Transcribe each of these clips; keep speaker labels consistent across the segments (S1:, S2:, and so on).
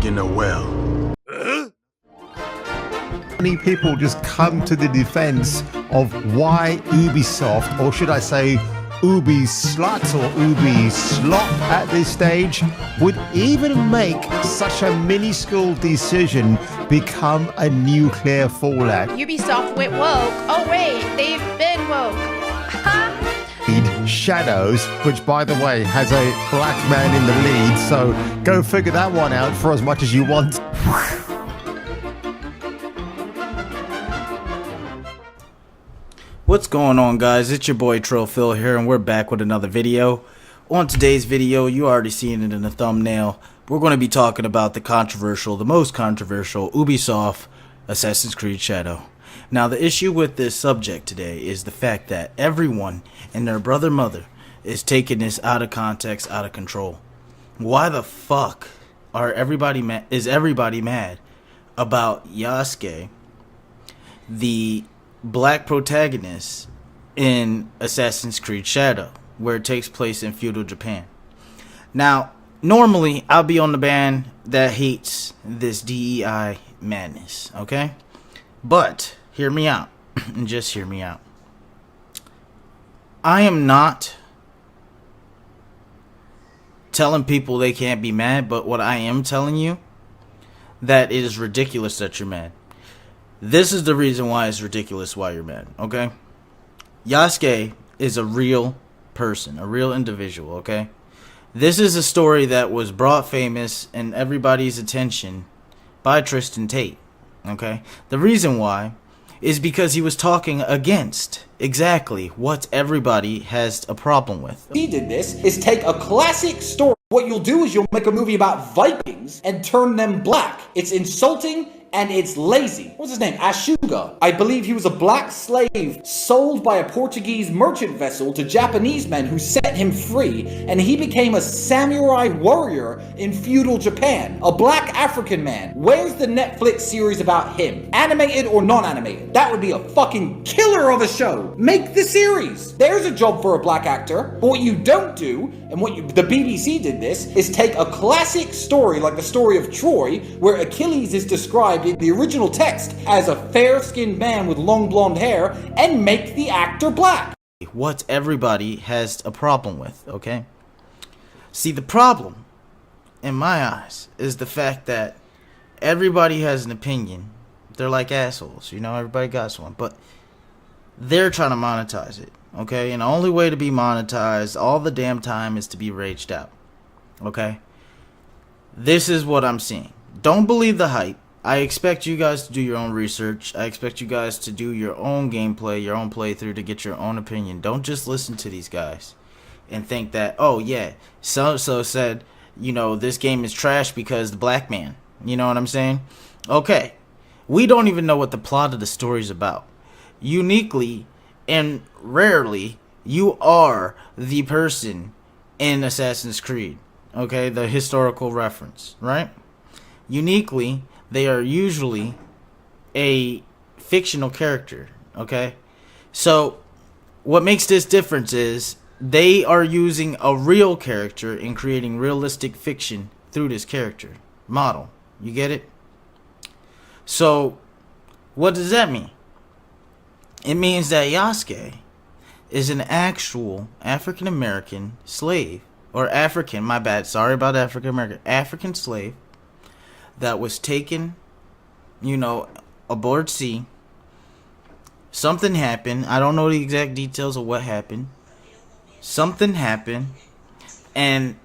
S1: in a well.
S2: Many people just come to the defense of why Ubisoft, or should I say Ubislut or Ubislop at this stage, would even make such a minuscule decision become a nuclear fallout.
S3: Ubisoft went woke. Oh wait, they've been woke.
S2: Shadows, which by the way has a black man in the lead, so go figure that one out for as much as you want.
S4: What's going on, guys? It's your boy Trill Phil here, and we're back with another video. On today's video, you already seen it in the thumbnail. We're going to be talking about the most controversial Ubisoft Assassin's Creed Shadow. Now, the issue with this subject today is the fact that everyone and their brother mother is taking this out of context, out of control. Why the fuck is everybody mad about Yasuke, the black protagonist in Assassin's Creed Shadow, where it takes place in feudal Japan? Now, normally I'll be on the band that hates this DEI madness, okay? But hear me out, and just hear me out. I am not telling people they can't be mad, but what I am telling you, that it is ridiculous that you're mad. This is the reason why it's ridiculous why you're mad, okay? Yasuke is a real person, a real individual, okay? This is a story that was brought famous and everybody's attention by Tristan Tate, okay? The reason why is because he was talking against exactly what everybody has a problem with.
S5: He did this is take a classic story. What you'll do is you'll make a movie about Vikings and turn them black. It's insulting and it's lazy. What's his name? Ashuga. I believe he was a black slave sold by a Portuguese merchant vessel to Japanese men who set him free, and he became a samurai warrior in feudal Japan. A black African man. Where's the Netflix series about him? Animated or non-animated? That would be a fucking killer of a show. Make the series. There's a job for a black actor. But what you don't do, and the BBC did this, is take a classic story like the story of Troy, where Achilles is described in the original text as a fair-skinned man with long blonde hair, and make the actor black.
S4: What everybody has a problem with, okay? See, the problem, in my eyes, is the fact that everybody has an opinion. They're like assholes, you know, everybody got one, but they're trying to monetize it, okay? And the only way to be monetized all the damn time is to be raged out, okay? This is what I'm seeing. Don't believe the hype. I expect you guys to do your own research. I expect you guys to do your own gameplay, your own playthrough to get your own opinion. Don't just listen to these guys and think that, oh yeah, so-and-so said, you know, this game is trash because the black man. You know what I'm saying? Okay. We don't even know what the plot of the story is about. Uniquely and rarely, you are the person in Assassin's Creed. Okay? The historical reference, right? Uniquely, they are usually a fictional character, okay? So, what makes this difference is they are using a real character and creating realistic fiction through this character model. You get it? So, what does that mean? It means that Yasuke is an actual African-American slave, or African, my bad, sorry about African-American, African slave, that was taken, you know, aboard sea. Something happened. I don't know the exact details of what happened. Something happened, and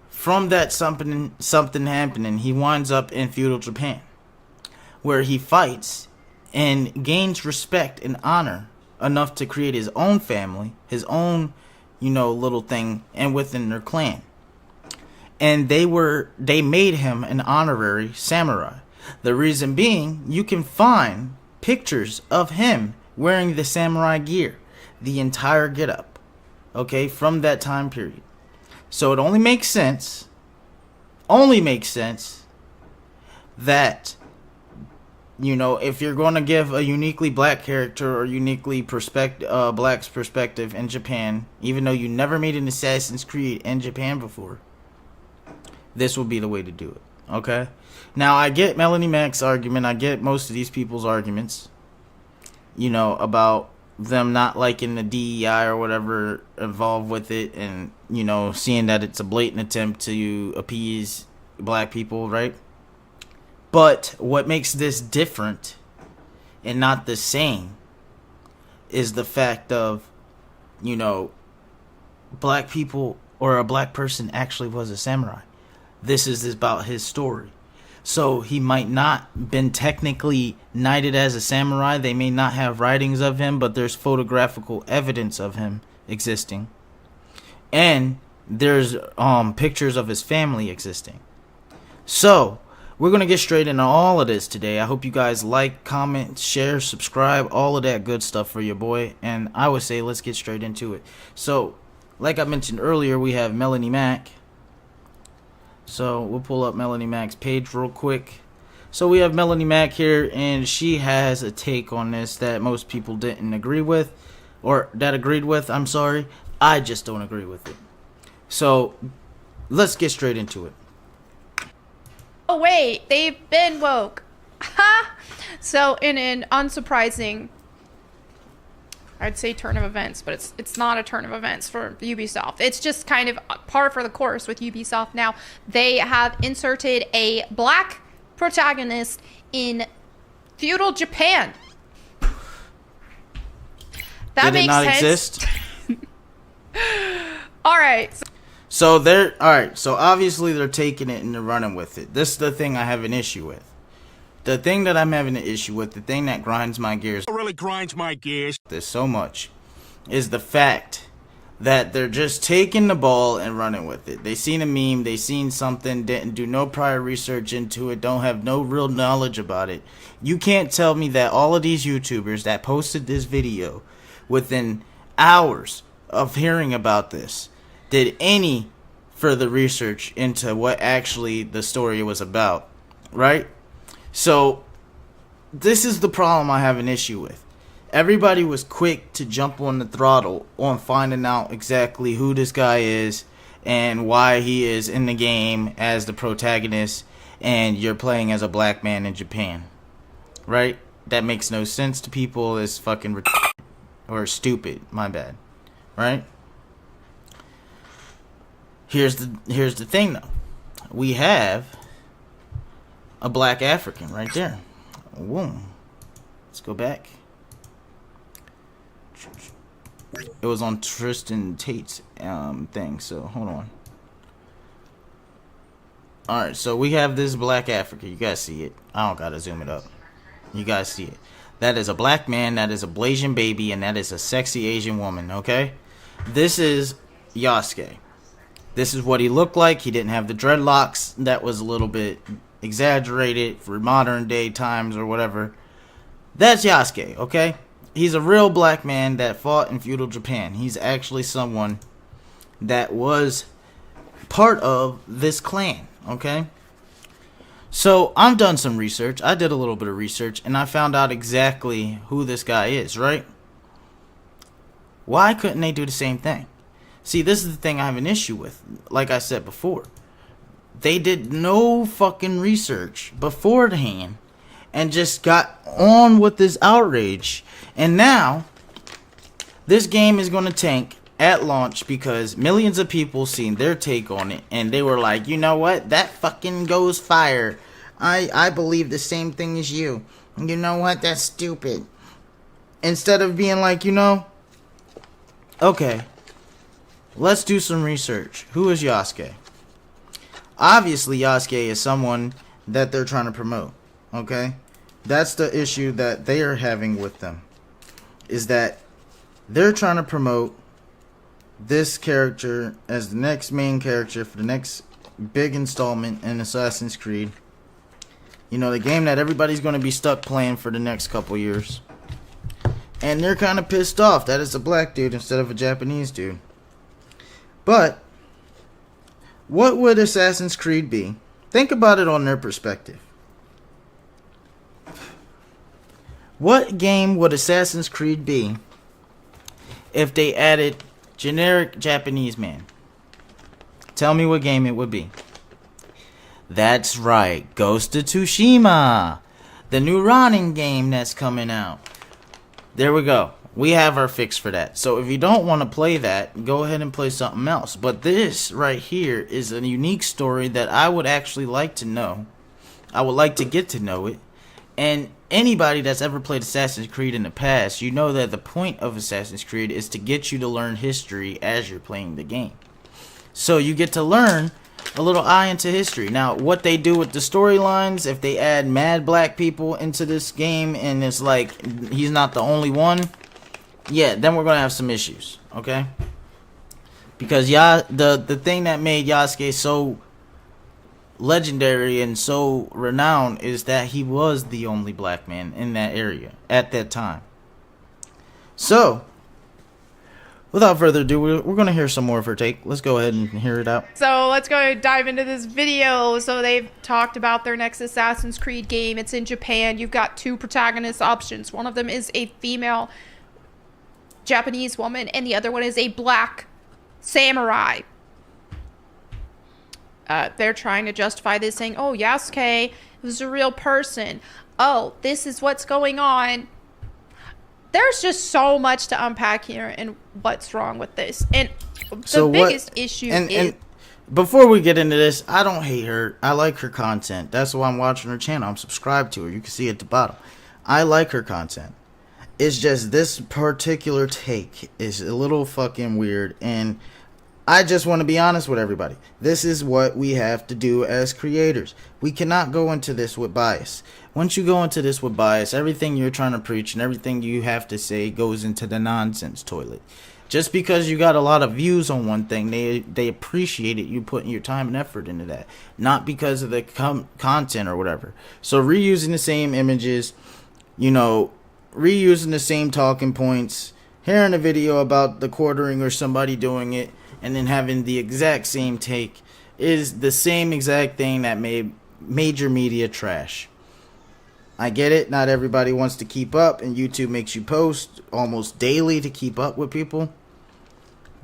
S4: from that something happening, he winds up in feudal Japan, where he fights and gains respect and honor enough to create his own family, his own, you know, little thing, and within their clan. And they made him an honorary samurai. The reason being, you can find pictures of him wearing the samurai gear, the entire getup, okay, from that time period. So it only makes sense that, you know, if you're going to give a uniquely black character or uniquely black's perspective in Japan, even though you never made an Assassin's Creed in Japan before, this will be the way to do it. Okay? Now, I get Melanie Mack's argument. I get most of these people's arguments, you know, about them not liking the DEI or whatever involved with it, and, you know, seeing that it's a blatant attempt to appease black people, right? But what makes this different and not the same is the fact of, you know, black people or a black person actually was a samurai. This is about his story. So he might not been technically knighted as a samurai. They may not have writings of him, but there's photographical evidence of him existing. And there's pictures of his family existing. So we're going to get straight into all of this today. I hope you guys like, comment, share, subscribe, all of that good stuff for your boy. And I would say let's get straight into it. So, like I mentioned earlier, we have Melanie Mack. So we'll pull up Melanie Mack's page real quick. So we have Melanie Mack here, and she has a take on this that most people didn't agree with, or that agreed with, I'm sorry. I just don't agree with it. So let's get straight into it.
S3: Oh wait, they've been woke. Ha! So in an unsurprising, I'd say turn of events, but it's not a turn of events for Ubisoft. It's just kind of par for the course with Ubisoft now. They have inserted a black protagonist in feudal Japan. That
S4: Did it
S3: makes
S4: not
S3: sense.
S4: exist?
S3: All right.
S4: So they're alright, so obviously they're taking it and they're running with it. This is the thing I have an issue with. The thing that I'm having an issue with, the thing that grinds my gears,
S1: really grinds my gears,
S4: this so much, is the fact that they're just taking the ball and running with it. They seen a meme, they seen something, didn't do no prior research into it, don't have no real knowledge about it. You can't tell me that all of these YouTubers that posted this video within hours of hearing about this did any further research into what actually the story was about, right? So, this is the problem I have an issue with. Everybody was quick to jump on the throttle on finding out exactly who this guy is and why he is in the game as the protagonist, and you're playing as a black man in Japan, right? That makes no sense to people. It's fucking or stupid, my bad, right? Here's the thing though. We have a black African right there. Whoa. Let's go back. It was on Tristan Tate's thing, so hold on. Alright, so we have this black African. You guys see it. I don't gotta zoom it up. You guys see it. That is a black man, that is a blasian baby, and that is a sexy Asian woman, okay? This is Yasuke. This is what he looked like. He didn't have the dreadlocks. That was a little bit exaggerated for modern day times or whatever. That's Yasuke, okay? He's a real black man that fought in feudal Japan. He's actually someone that was part of this clan, okay? So I've done some research. I did a little bit of research and I found out exactly who this guy is, right? Why couldn't they do the same thing? See, this is the thing I have an issue with. Like I said before, they did no fucking research beforehand and just got on with this outrage. And now, this game is going to tank at launch because millions of people seen their take on it. And they were like, you know what? That fucking goes fire. I believe the same thing as you. You know what? That's stupid. Instead of being like, you know, okay, let's do some research. Who is Yasuke? Obviously, Yasuke is someone that they're trying to promote, okay? That's the issue that they are having with them, is that they're trying to promote this character as the next main character for the next big installment in Assassin's Creed. You know, the game that everybody's going to be stuck playing for the next couple years. And they're kind of pissed off that it's a black dude instead of a Japanese dude. But what would Assassin's Creed be? Think about it on their perspective. What game would Assassin's Creed be if they added generic Japanese man? Tell me what game it would be. That's right, Ghost of Tsushima, the new Ronin game that's coming out. There we go. We have our fix for that. So if you don't want to play that, go ahead and play something else. But this right here is a unique story that I would actually like to know. I would like to get to know it. And anybody that's ever played Assassin's Creed in the past, you know that the point of Assassin's Creed is to get you to learn history as you're playing the game. So you get to learn a little eye into history. Now, what they do with the storylines, if they add mad black people into this game and it's like he's not the only one, yeah, then we're gonna have some issues, okay? Because the thing that made Yasuke so legendary and so renowned is that he was the only black man in that area at that time. So, without further ado, we're going to hear some more of her take. Let's go ahead and hear it out.
S3: So let's go and dive into this video. So they've talked about their next Assassin's Creed game. It's in Japan. You've got two protagonist options. One of them is a female Japanese woman, and the other one is a black samurai. They're trying to justify this, saying, oh, Yasuke was a real person. Oh, this is what's going on. There's just so much to unpack here and what's wrong with this. And the biggest issue is... And
S4: before we get into this, I don't hate her. I like her content. That's why I'm watching her channel. I'm subscribed to her. You can see at the bottom. I like her content. It's just this particular take is a little fucking weird, and I just want to be honest with everybody. This is what we have to do as creators. We cannot go into this with bias. Once you go into this with bias, everything you're trying to preach and everything you have to say goes into the nonsense toilet. Just because you got a lot of views on one thing, they appreciate it, you putting your time and effort into that. Not because of the content or whatever. So reusing the same images, you know, reusing the same talking points, hearing a video about the quartering or somebody doing it, and then having the exact same take is the same exact thing that made major media trash. I get it, not everybody wants to keep up, and YouTube makes you post almost daily to keep up with people.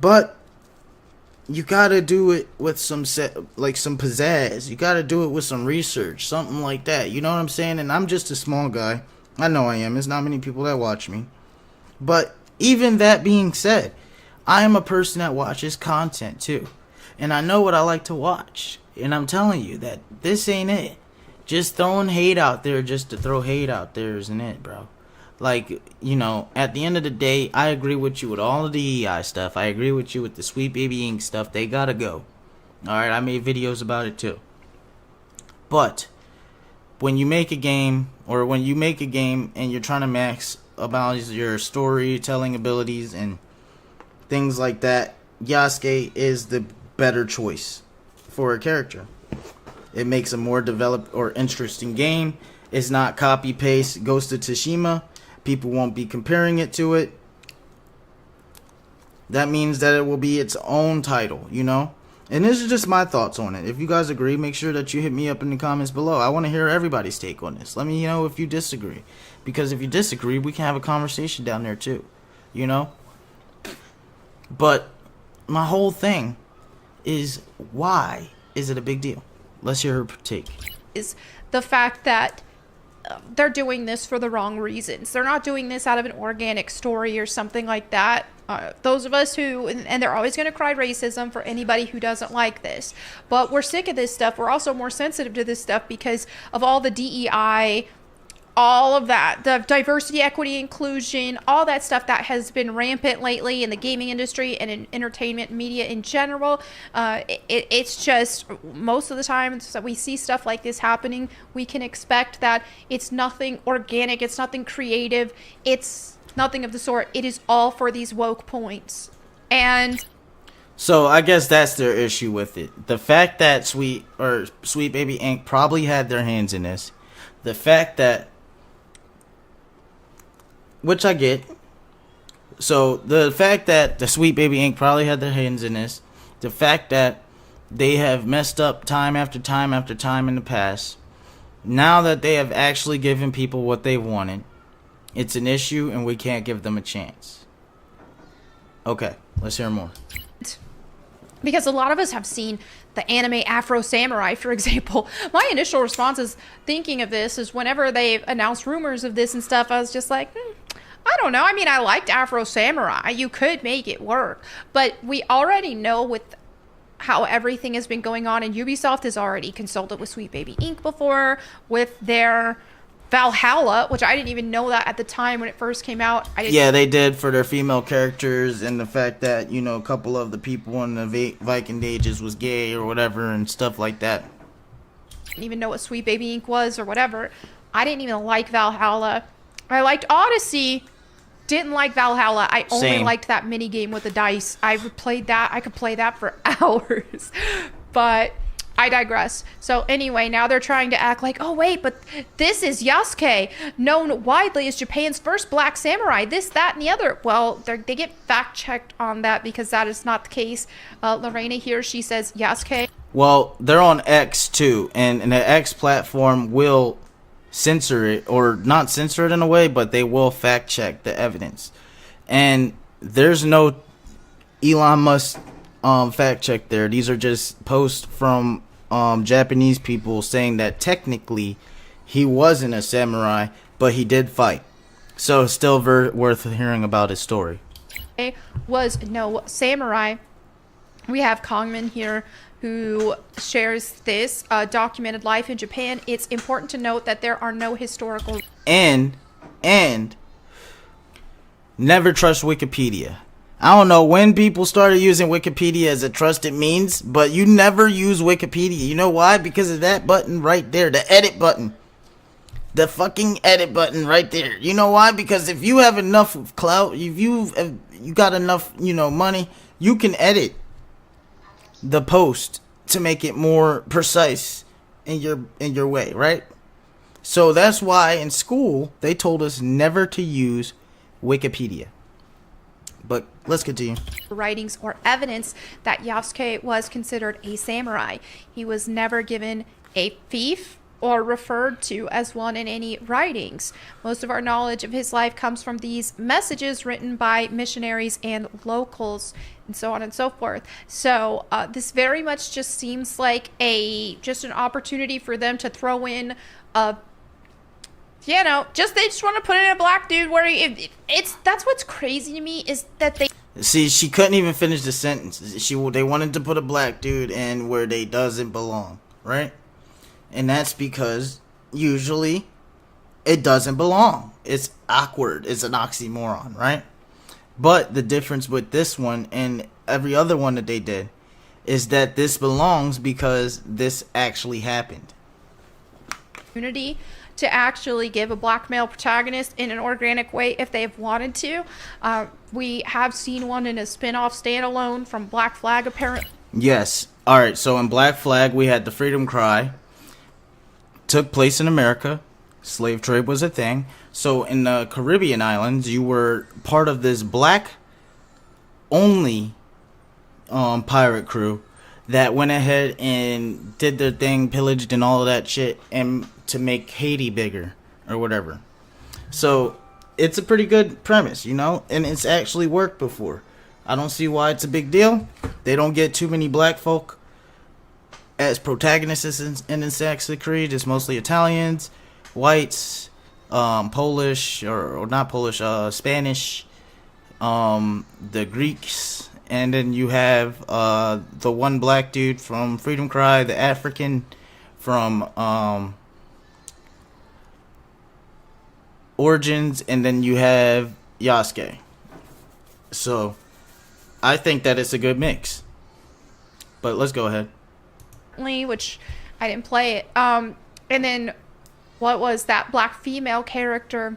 S4: But you gotta do it with some some pizzazz. You gotta do it with some research, something like that. You know what I'm saying? And I'm just a small guy. I know I am. There's not many people that watch me. But even that being said, I am a person that watches content too. And I know what I like to watch. And I'm telling you that this ain't it. Just throwing hate out there just to throw hate out there isn't it, bro. Like, you know, at the end of the day, I agree with you with all of the EI stuff. I agree with you with the Sweet Baby Ink stuff. They gotta go. Alright, I made videos about it too. But when you make a game, or when you make a game and you're trying to max about your storytelling abilities and things like that, Yasuke is the better choice for a character. It makes a more developed or interesting game. It's not copy paste Ghost of Tsushima. People won't be comparing it to it. That means that it will be its own title, you know? And this is just my thoughts on it. If you guys agree, make sure that you hit me up in the comments below. I want to hear everybody's take on this. Let me know if you disagree. Because if you disagree, we can have a conversation down there too. You know? But my whole thing is, why is it a big deal? Let's hear her take.
S3: Is the fact that they're doing this for the wrong reasons. They're not doing this out of an organic story or something like that. Those of us who, and they're always going to cry racism for anybody who doesn't like this, but we're sick of this stuff. We're also more sensitive to this stuff because of all the DEI, all of that, the diversity, equity, inclusion, all that stuff that has been rampant lately in the gaming industry and in entertainment media in general. It's just, most of the time that we see stuff like this happening, we can expect that it's nothing organic, it's nothing creative, it's nothing of the sort. It is all for these woke points. And
S4: so I guess that's their issue with it. The fact that Sweet Baby Inc. probably had their hands in this. The fact that, which I get. So the fact that the Sweet Baby Inc. probably had their hands in this. The fact that they have messed up time after time after time in the past. Now that they have actually given people what they wanted, it's an issue and we can't give them a chance. Okay, let's hear more.
S3: because a lot of us have seen the anime Afro Samurai, for example. My initial response is thinking of this is whenever they announced rumors of this and stuff, I was just like, I don't know. I mean, I liked Afro Samurai. You could make it work. But we already know with how everything has been going on, and Ubisoft has already consulted with Sweet Baby Inc. before with their Valhalla, which I didn't even know that at the time when it first came out.
S4: Yeah, they did for their female characters, and the fact that, you know, a couple of the people in the Viking Ages was gay or whatever and stuff like that.
S3: Didn't even know what Sweet Baby Inc. was or whatever. I didn't even like Valhalla. I liked Odyssey. Didn't like Valhalla. I only liked that mini game with the dice. I played that. I could play that for hours. But I digress. So anyway, now they're trying to act like, oh wait, but this is Yasuke, known widely as Japan's first black samurai, this, that, and the other. Well, they get fact-checked on that because that is not the case. Lorena here, she says Yasuke.
S4: Well, they're on X too, and the X platform will censor it, or not censor it in a way, but they will fact-check the evidence. And there's no Elon Musk fact-check there. These are just posts from Japanese people saying that technically he wasn't a samurai, but he did fight. So it's still worth hearing about his story.
S3: Was no samurai. We have Kongman here who shares this documented life in Japan. It's important to note that there are no historical...
S4: And never trust Wikipedia. I don't know when people started using Wikipedia as a trusted means, but you never use Wikipedia. You know why? Because of that button right there, the edit button. The fucking edit button right there. You know why? Because if you have enough clout, if you got enough, you know, money, you can edit the post to make it more precise in your way, right? So that's why in school they told us never to use Wikipedia. But let's continue.
S3: Writings or evidence that Yasuke was considered a samurai. He was never given a fief or referred to as one in any writings. Most of our knowledge of his life comes from these messages written by missionaries and locals, and so on and so forth. So this very much just seems like just an opportunity for them to throw in you know, they just want to put in a black dude where that's what's crazy to me is that they...
S4: See, she couldn't even finish the sentence. They wanted to put a black dude in where they doesn't belong, right? And that's because usually it doesn't belong. It's awkward. It's an oxymoron, right? But the difference with this one and every other one that they did is that this belongs because this actually happened.
S3: Unity to actually give a black male protagonist in an organic way if they have wanted to. We have seen one in a spin-off standalone from Black Flag, apparently.
S4: Yes. All right. So in Black Flag, we had the Freedom Cry. Took place in America. Slave trade was a thing. So in the Caribbean islands, you were part of this black-only pirate crew that went ahead and did their thing, pillaged and all of that shit, and to make Haiti bigger or whatever. So it's a pretty good premise, you know, and it's actually worked before. I don't see why it's a big deal. They don't get too many black folk as protagonists in Assassin's Creed. It's mostly Italians, whites, Polish or not Polish, Spanish, the Greeks. And then you have the one black dude from Freedom Cry, the African from Origins, and then you have Yasuke. So I think that it's a good mix. But let's go ahead.
S3: Which I didn't play it. And then what was that black female character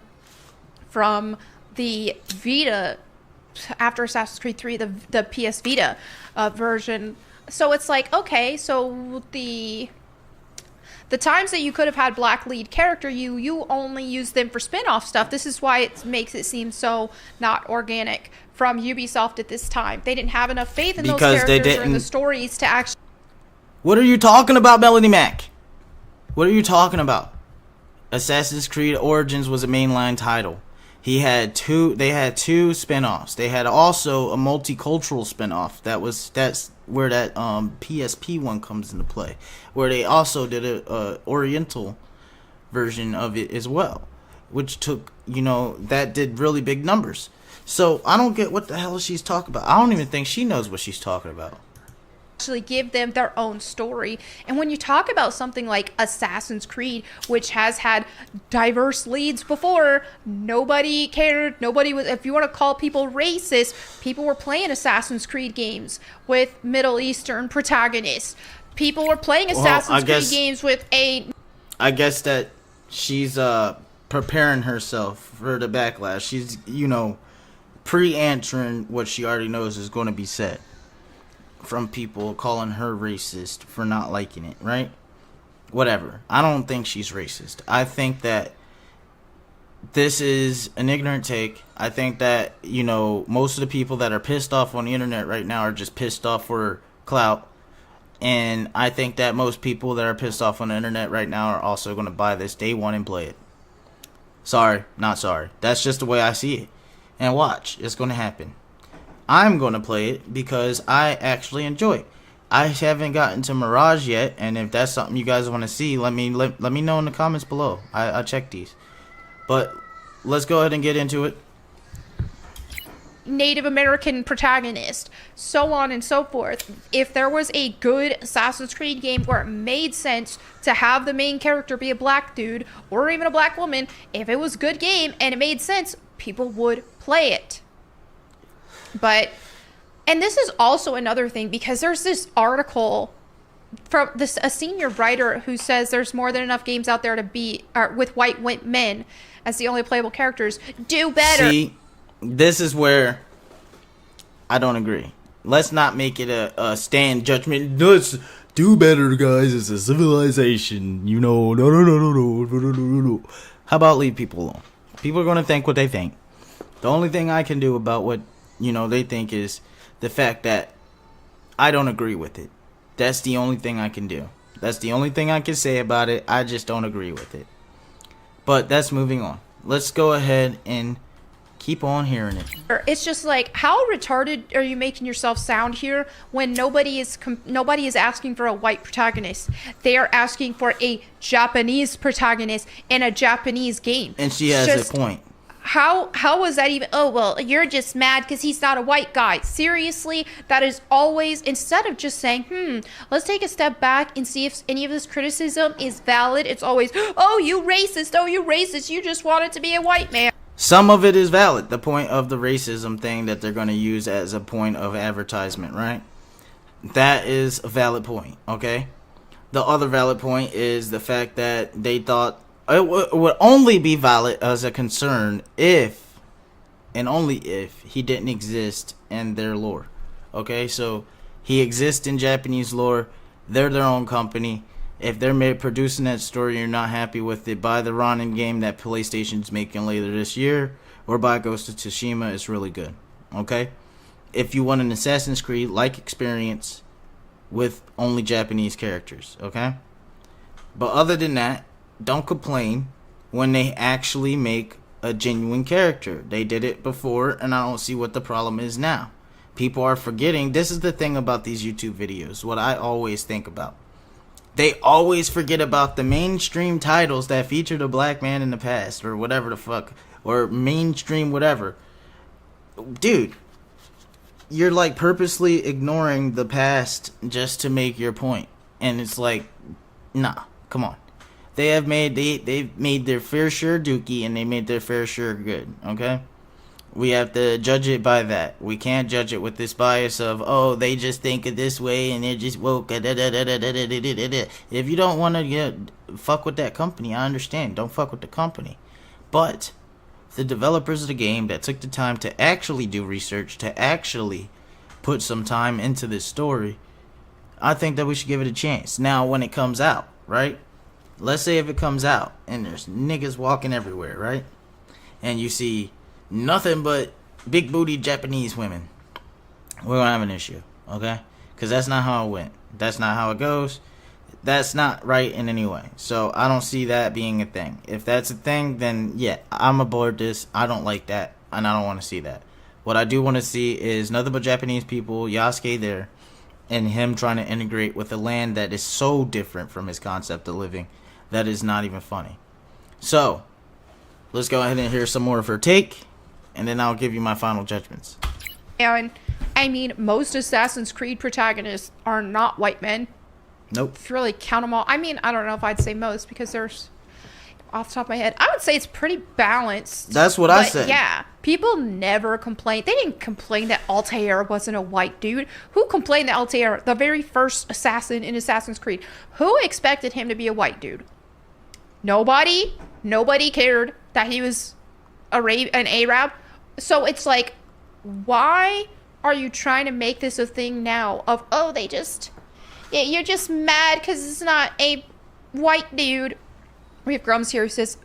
S3: from the Vita after Assassin's Creed 3, the PS Vita version. So it's like, okay, so the times that you could have had black lead character, you only use them for spin-off stuff. This is why it makes it seem so not organic from Ubisoft at this time. They didn't have enough faith in those characters or in the stories to actually...
S4: What are you talking about, Melody Mac? What are you talking about? Assassin's Creed Origins was a mainline title. They had two spin-offs. They had also a multicultural spin-off. That's where that PSP one comes into play, where they also did a oriental version of it as well, which took, that did really big numbers. So I don't get what the hell she's talking about. I don't even think she knows what she's talking about.
S3: Actually give them their own story. And when you talk about something like Assassin's Creed, which has had diverse leads before, nobody cared. Nobody was, if you want to call people racist, people were playing Assassin's Creed games with Middle Eastern protagonists. People were playing Assassin's Creed games with
S4: I guess that she's preparing herself for the backlash. She's, pre-answering what she already knows is going to be said from people calling her racist for not liking it, right? Whatever. I don't think she's racist. I think that this is an ignorant take. I think that, most of the people that are pissed off on the internet right now are just pissed off for clout. And I think that most people that are pissed off on the internet right now are also going to buy this day one and play it. Sorry, not sorry. That's just the way I see it. And watch, it's going to happen. I'm going to play it because I actually enjoy it. I haven't gotten to Mirage yet, and if that's something you guys want to see, let me know in the comments below. I check these. But let's go ahead and get into it.
S3: Native American protagonist, so on and so forth. If there was a good Assassin's Creed game where it made sense to have the main character be a black dude or even a black woman, if it was a good game and it made sense, people would play it. But, and this is also another thing, because there's this article from a senior writer who says there's more than enough games out there to be with white men as the only playable characters. Do better.
S4: See, this is where I don't agree. Let's not make it a stand judgment. Let's do better, guys. It's a civilization. No. How about leave people alone? People are going to think what they think. The only thing I can do about what they think is the fact that I don't agree with it. That's the only thing I can do. That's the only thing I can say about it. I just don't agree with it. But that's moving on. Let's go ahead and keep on hearing it.
S3: It's just like, how retarded are you making yourself sound here when nobody is asking for a white protagonist? They are asking for a Japanese protagonist in a Japanese game.
S4: And she has a point.
S3: How was that even? Oh, well, you're just mad because he's not a white guy. Seriously, that is always, instead of just saying, let's take a step back and see if any of this criticism is valid, it's always, oh, you racist, you just want it to be a white man.
S4: Some of it is valid. The point of the racism thing that they're going to use as a point of advertisement, right? That is a valid point, okay? The other valid point is the fact that they thought it would only be valid as a concern if, and only if, he didn't exist in their lore. Okay, so he exists in Japanese lore. They're their own company. If they're producing that story and you're not happy with it, buy the Ronin game that PlayStation's making later this year, or buy Ghost of Tsushima. It's really good. Okay, if you want an Assassin's Creed-like experience with only Japanese characters. Okay, but other than that, don't complain when they actually make a genuine character. They did it before, and I don't see what the problem is now. People are forgetting. This is the thing about these YouTube videos, what I always think about. They always forget about the mainstream titles that featured a black man in the past, or whatever the fuck, or mainstream whatever. Dude, you're like purposely ignoring the past just to make your point. And it's like, nah, come on. They've made their fair share dookie, and they made their fair share good, okay? We have to judge it by that. We can't judge it with this bias of, oh, they just think of this way and they're just woke. If you don't want to fuck with that company, I understand. Don't fuck with the company. But the developers of the game that took the time to actually do research, to actually put some time into this story, I think that we should give it a chance. Now, when it comes out, right? Let's say if it comes out and there's niggas walking everywhere, right? And you see nothing but big booty Japanese women, we're gonna have an issue, okay? Because that's not how it went. That's not how it goes. That's not right in any way. So I don't see that being a thing. If that's a thing, then yeah, I'm aboard this. I don't like that, and I don't want to see that. What I do want to see is nothing but Japanese people, Yasuke there, and him trying to integrate with a land that is so different from his concept of living that is not even funny. So, let's go ahead and hear some more of her take, and then I'll give you my final judgments.
S3: And I mean, most Assassin's Creed protagonists are not white men.
S4: Nope.
S3: If you really count them all. I mean, I don't know if I'd say most because there's, off the top of my head, I would say it's pretty balanced.
S4: That's what I said.
S3: Yeah, people never complain. They didn't complain that Altair wasn't a white dude. Who complained that Altair, the very first assassin in Assassin's Creed, who expected him to be a white dude? Nobody. Nobody cared that he was an Arab. So it's like, why are you trying to make this a thing now of, oh, they just, yeah, you're just mad because it's not a white dude. We have Grums here who says,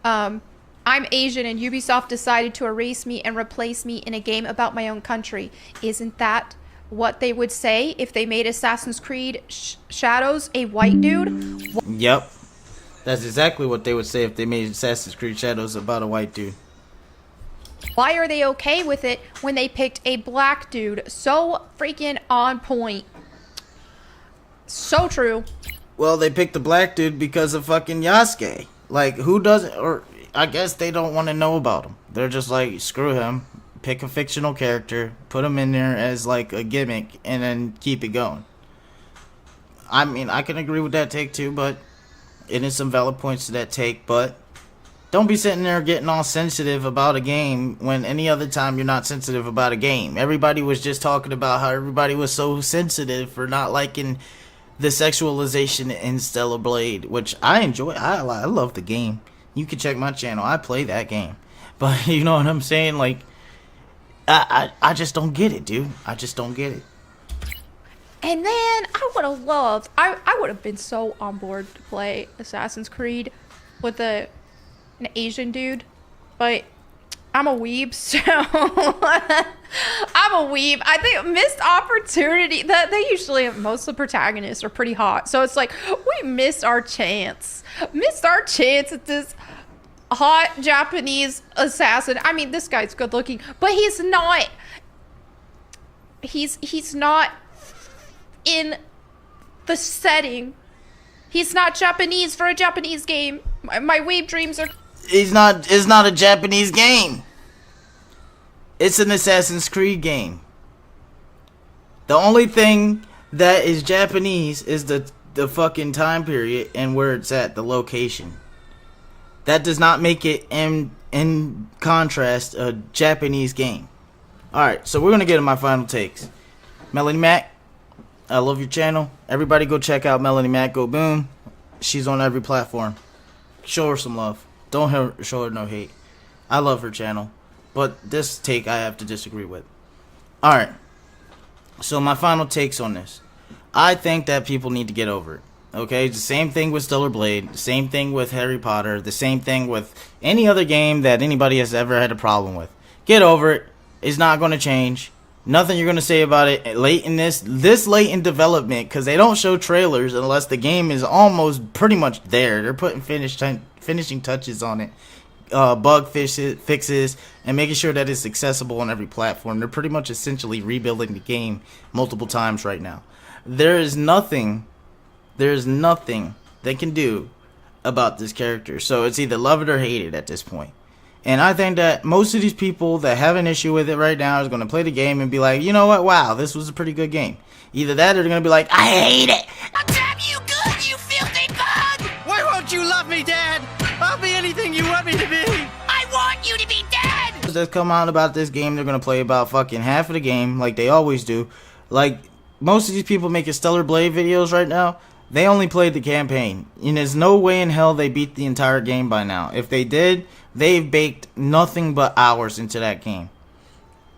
S3: I'm Asian and Ubisoft decided to erase me and replace me in a game about my own country. Isn't that what they would say if they made Assassin's Creed Shadows a white dude?
S4: Yep. That's exactly what they would say if they made Assassin's Creed Shadows about a white dude.
S3: Why are they okay with it when they picked a black dude? So freaking on point. So true.
S4: Well, they picked the black dude because of fucking Yasuke. Like, who doesn't, or I guess they don't want to know about him. They're just like, screw him. Pick a fictional character, put him in there as like a gimmick, and then keep it going. I mean, I can agree with that take too, but it is some valid points to that take, but don't be sitting there getting all sensitive about a game when any other time you're not sensitive about a game. Everybody was just talking about how everybody was so sensitive for not liking the sexualization in Stellar Blade, which I enjoy. I love the game. You can check my channel. I play that game. But you know what I'm saying? Like, I just don't get it, dude. I just don't get it.
S3: And then I would have loved, I would have been so on board to play Assassin's Creed with an Asian dude, but I'm a weeb, so I'm a weeb. I think missed opportunity that they usually, most of the protagonists are pretty hot, so it's like we missed our chance at this hot Japanese assassin. I mean, this guy's good looking, but he's not in the setting. He's not Japanese for a Japanese game. My weeb dreams are...
S4: It's not a Japanese game. It's an Assassin's Creed game. The only thing that is Japanese is the fucking time period and where it's at, the location. That does not make it in contrast a Japanese game. Alright, so we're gonna get to my final takes. Melanie Mac, I love your channel. Everybody go check out Melanie Mac Go Boom. She's on every platform. Show her some love. Don't show her no hate. I love her channel. But this take I have to disagree with. Alright. So my final takes on this. I think that people need to get over it. Okay? The same thing with Stellar Blade. The same thing with Harry Potter. The same thing with any other game that anybody has ever had a problem with. Get over it. It's not going to change. Nothing you're going to say about it late in this late in development, because they don't show trailers unless the game is almost pretty much there. They're putting finishing touches on it, bug fixes, and making sure that it's accessible on every platform. They're pretty much essentially rebuilding the game multiple times right now. There is nothing they can do about this character. So it's either love it or hate it at this point. And I think that most of these people that have an issue with it right now is going to play the game and be like, you know what, wow, this was a pretty good game. Either that or they're going to be like, I hate it.
S1: I'll damn you good, you filthy bug!
S6: Why won't you love me, Dad? I'll be anything you want me to be.
S1: I want you to be dead!
S4: That come out about this game, they're going to play about fucking half of the game like they always do. Like, most of these people making Stellar Blade videos right now, they only played the campaign. And there's no way in hell they beat the entire game by now. If they did, they've baked nothing but hours into that game.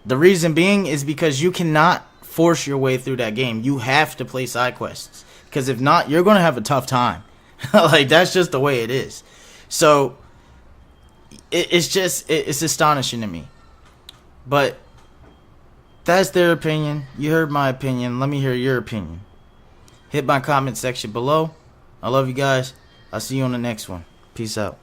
S4: The reason being is because you cannot force your way through that game. You have to play side quests. Because if not, you're going to have a tough time. Like, that's just the way it is. So, it's astonishing to me. But, that's their opinion. You heard my opinion. Let me hear your opinion. Hit my comment section below. I love you guys. I'll see you on the next one. Peace out.